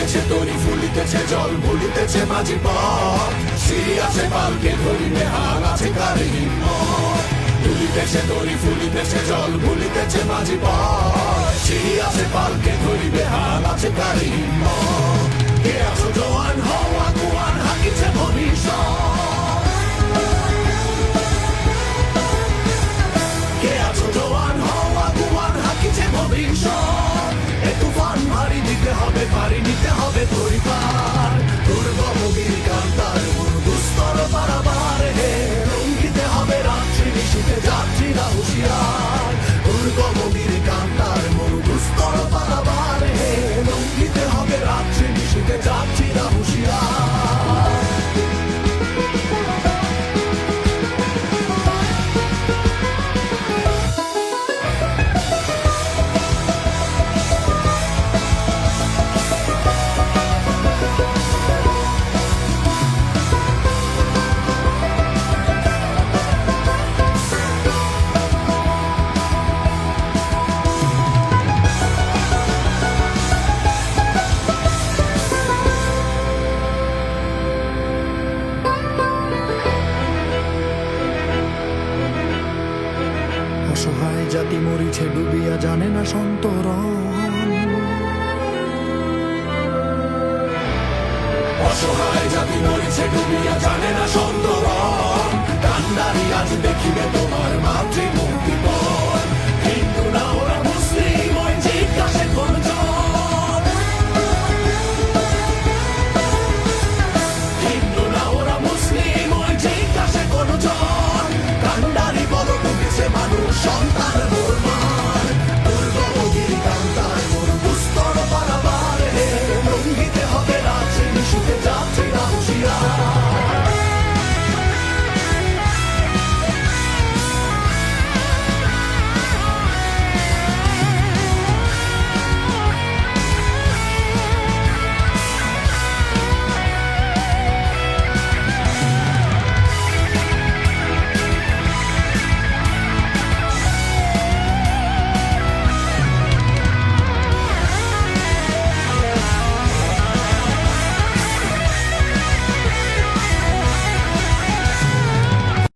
দুলিতেছে তরি ফুলিতেছে জল ভুলিতেছে মাঝি পথ সিঁড়ি আছে পালকে ধরিবে হাল আছে কারে হিম্মত দুলিতেছে তরি ফুলিতেছে জল ভুলিতেছে মাঝি পথ সিঁড়ি আছে পালকে ধরিবে হাল আছে কারে হিম্মত কে আছো জওয়ান হও আগুয়ান হাকিছে ভবিষ্যৎ কে আছো জওয়ান হও আগুয়ান হাকিছে ভবিষ্যৎ এ তুফান ভারী দিতে হবে পারি নিতে হবে পরিবার দুর্গমগির কান্তার মন দুস্তর পারাবার হে রঙ্গিতে হবে রাত্রি নিশিতে যাত্রীরা হুঁশিয়ার দুর্গমগির কান্তার মন দুস্তর পারাবার হে রঙ্গিতে হবে রাত্রি নিশিতে যাত্রীরা হুঁশিয়ার অসহায় জাতি মরিছে ডুবিয়া জানে না সন্তরণ অসহায় জাতি মরিছে ডুবিয়া জানে না সন্তরণ কান্ডারি আজ দেখিবে তোমার মাতৃভূমি